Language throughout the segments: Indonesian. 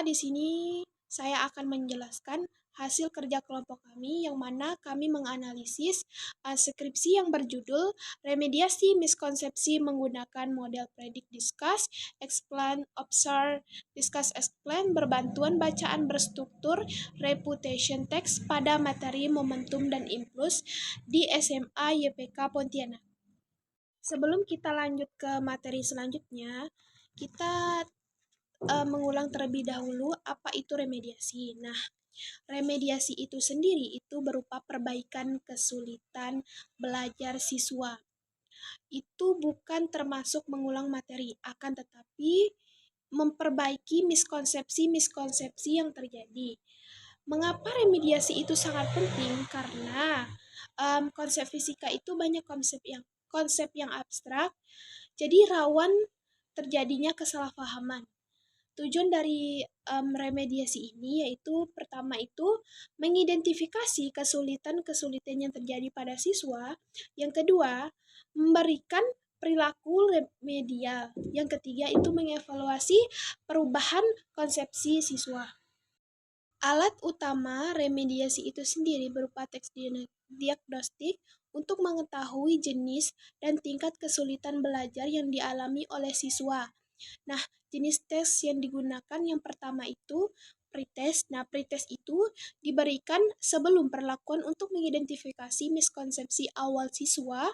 di sini saya akan menjelaskan hasil kerja kelompok kami yang mana kami menganalisis skripsi yang berjudul Remediasi Miskonsepsi Menggunakan Model Predict Discuss Explain Observe Discuss Explain berbantuan bacaan berstruktur reputation text pada materi momentum dan impuls di SMA YPK Pontianak. Sebelum kita lanjut ke materi selanjutnya, kita mengulang terlebih dahulu apa itu remediasi. Nah, remediasi itu sendiri itu berupa perbaikan kesulitan belajar siswa. Itu bukan termasuk mengulang materi, akan tetapi memperbaiki miskonsepsi-miskonsepsi yang terjadi. Mengapa remediasi itu sangat penting? Karena konsep fisika itu banyak konsep yang abstrak, jadi rawan terjadinya kesalahpahaman. Tujuan dari remediasi ini yaitu pertama itu mengidentifikasi kesulitan-kesulitan yang terjadi pada siswa. Yang kedua, memberikan perilaku remedial. Yang ketiga itu mengevaluasi perubahan konsepsi siswa. Alat utama remediasi itu sendiri berupa teks diagnostik untuk mengetahui jenis dan tingkat kesulitan belajar yang dialami oleh siswa. Nah, jenis tes yang digunakan yang pertama itu pretest. Nah, pretest itu diberikan sebelum perlakuan untuk mengidentifikasi miskonsepsi awal siswa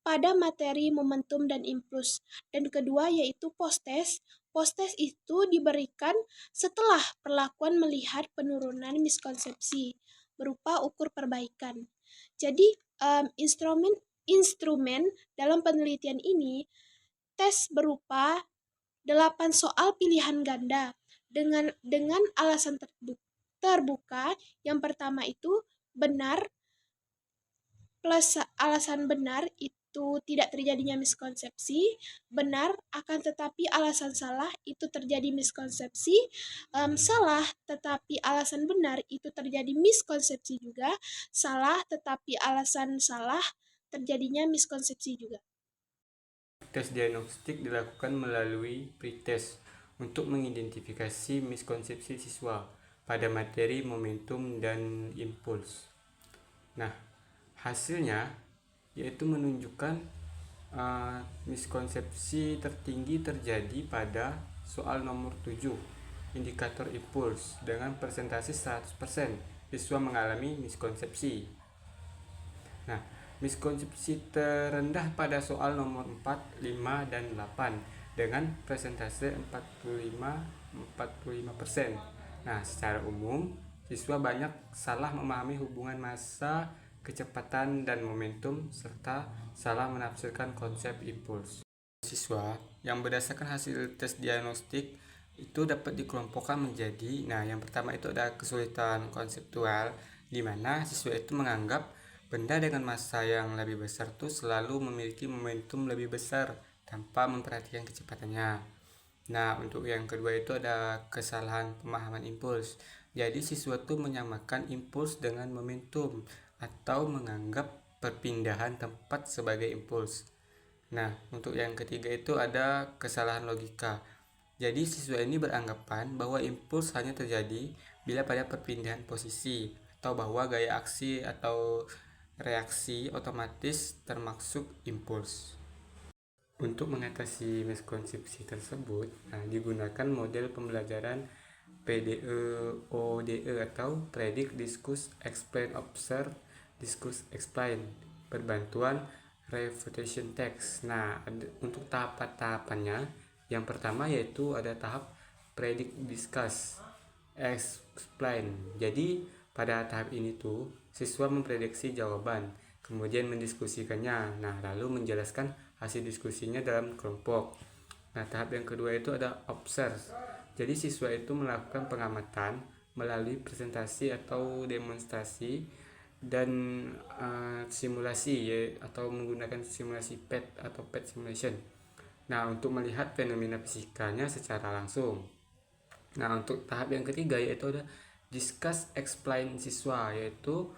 pada materi momentum dan impuls. Dan kedua yaitu post-test. Post-test itu diberikan setelah perlakuan melihat penurunan miskonsepsi berupa ukur perbaikan. Jadi, instrumen dalam penelitian ini tes berupa 8 soal pilihan ganda dengan alasan terbuka. Yang pertama itu benar plus alasan benar itu tidak terjadinya miskonsepsi, benar akan tetapi alasan salah itu terjadi miskonsepsi, salah tetapi alasan benar itu terjadi miskonsepsi juga, salah tetapi alasan salah terjadinya miskonsepsi juga. Tes diagnostik dilakukan melalui pretest untuk mengidentifikasi miskonsepsi siswa pada materi momentum dan impuls. Nah, hasilnya yaitu menunjukkan miskonsepsi tertinggi terjadi pada soal nomor 7, indikator impuls, dengan persentase 100% siswa mengalami miskonsepsi. Nah, miskonsepsi terendah pada soal nomor 4, 5, dan 8 dengan persentase 45%. Nah, secara umum, siswa banyak salah memahami hubungan massa, kecepatan, dan momentum, serta salah menafsirkan konsep impuls. Siswa yang berdasarkan hasil tes diagnostik itu dapat dikelompokkan menjadi, yang pertama itu ada kesulitan konseptual, di mana siswa itu menganggap benda dengan massa yang lebih besar itu selalu memiliki momentum lebih besar tanpa memperhatikan kecepatannya. Nah, untuk yang kedua itu ada kesalahan pemahaman impuls. Jadi siswa itu menyamakan impuls dengan momentum atau menganggap perpindahan tempat sebagai impuls. Nah, untuk yang ketiga itu ada kesalahan logika. Jadi siswa ini beranggapan bahwa impuls hanya terjadi bila pada perpindahan posisi, atau bahwa gaya aksi atau reaksi otomatis termasuk impuls. Untuk mengatasi miskonsepsi tersebut, digunakan model pembelajaran PDE-ODE atau Predict, Discuss, Explain, Observe, Discuss, Explain, berbantuan refutation text. Nah, untuk tahapan-tahapannya, yang pertama yaitu ada tahap Predict, Discuss, Explain. Jadi pada tahap ini tuh siswa memprediksi jawaban, kemudian mendiskusikannya, lalu menjelaskan hasil diskusinya dalam kelompok. Nah, tahap yang kedua itu ada observe. Jadi siswa itu melakukan pengamatan melalui presentasi atau demonstrasi dan simulasi atau menggunakan simulasi PET atau PET simulation. Nah, untuk melihat fenomena fisikanya secara langsung. Nah, untuk tahap yang ketiga yaitu ada discuss, explain siswa, yaitu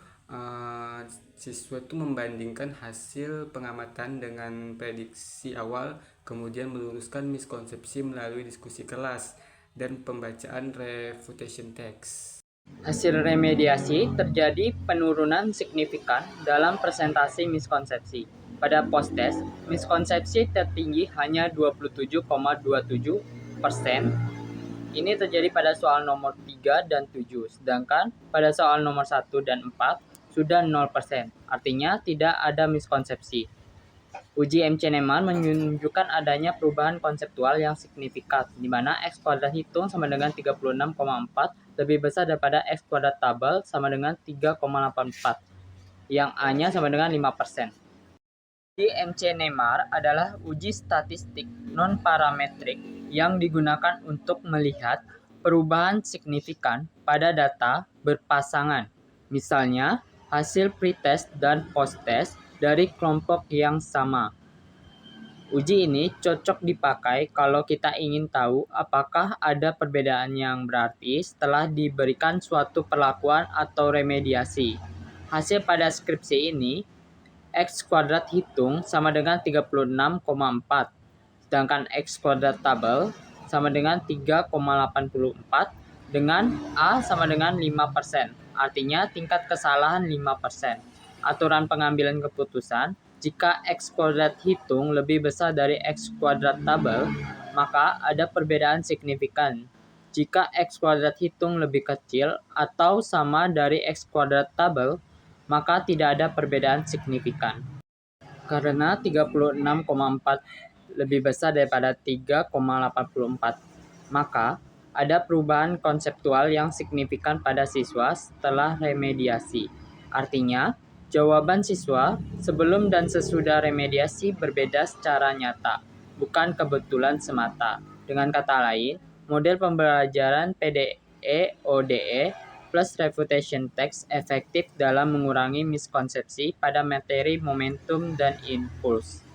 siswa itu membandingkan hasil pengamatan dengan prediksi awal, kemudian meluruskan miskonsepsi melalui diskusi kelas. dan pembacaan refutation text. Hasil remediasi terjadi penurunan signifikan dalam presentasi miskonsepsi. Pada post-test, miskonsepsi tertinggi hanya 27,27%. Ini terjadi pada soal nomor 3 dan 7, sedangkan pada soal nomor 1 dan 4 sudah 0%. Artinya tidak ada miskonsepsi. Uji MC-Neyman menunjukkan adanya perubahan konseptual yang signifikan, di mana X kuadrat hitung sama dengan 36,4 lebih besar daripada X kuadrat tabel sama dengan 3,84, yang A-nya sama dengan 5%. Uji MC-Neymar adalah uji statistik non-parametrik yang digunakan untuk melihat perubahan signifikan pada data berpasangan, misalnya hasil pretest dan post-test dari kelompok yang sama. Uji ini cocok dipakai kalau kita ingin tahu apakah ada perbedaan yang berarti setelah diberikan suatu perlakuan atau remediasi. Hasil pada skripsi ini, X kuadrat hitung sama dengan 36,4, sedangkan X kuadrat tabel sama dengan 3,84, dengan A sama dengan 5%, artinya tingkat kesalahan 5%. Aturan pengambilan keputusan, jika X kuadrat hitung lebih besar dari X kuadrat tabel, maka ada perbedaan signifikan. Jika X kuadrat hitung lebih kecil atau sama dari X kuadrat tabel, maka tidak ada perbedaan signifikan. Karena 36,4 lebih besar daripada 3,84, maka ada perubahan konseptual yang signifikan pada siswa setelah remediasi. Artinya, jawaban siswa sebelum dan sesudah remediasi berbeda secara nyata, bukan kebetulan semata. Dengan kata lain, model pembelajaran PDE-ODE plus refutation text efektif dalam mengurangi miskonsepsi pada materi, momentum, dan impuls.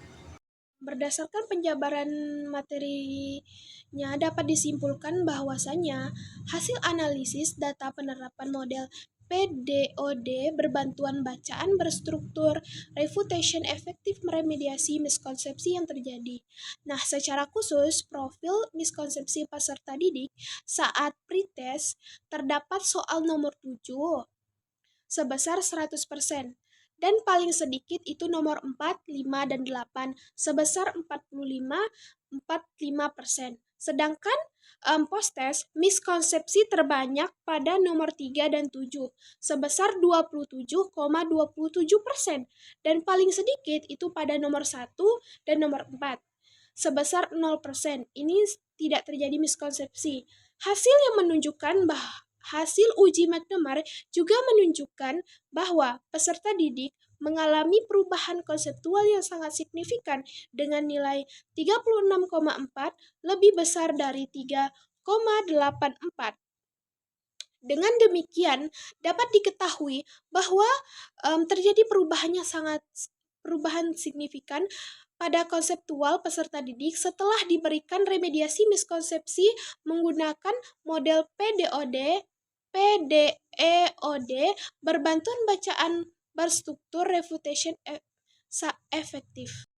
Berdasarkan penjabaran materinya dapat disimpulkan bahwasanya hasil analisis data penerapan model PDOD berbantuan bacaan berstruktur refutation efektif meremediasi miskonsepsi yang terjadi. Nah, secara khusus profil miskonsepsi peserta didik saat pretest terdapat soal nomor 7 sebesar 100%. Dan paling sedikit itu nomor 4, 5, dan 8 sebesar 45,45%. Sedangkan post-test miskonsepsi terbanyak pada nomor 3 dan 7 sebesar 27,27%. Dan paling sedikit itu pada nomor 1 dan nomor 4 sebesar 0%. Ini tidak terjadi miskonsepsi. Hasil yang menunjukkan hasil uji McNemar juga menunjukkan bahwa peserta didik mengalami perubahan konseptual yang sangat signifikan dengan nilai 36,4 lebih besar dari 3,84. Dengan demikian, dapat diketahui bahwa terjadi perubahan signifikan pada konseptual peserta didik setelah diberikan remediasi miskonsepsi menggunakan model PDEOD berbantuan bacaan berstruktur refutation efektif.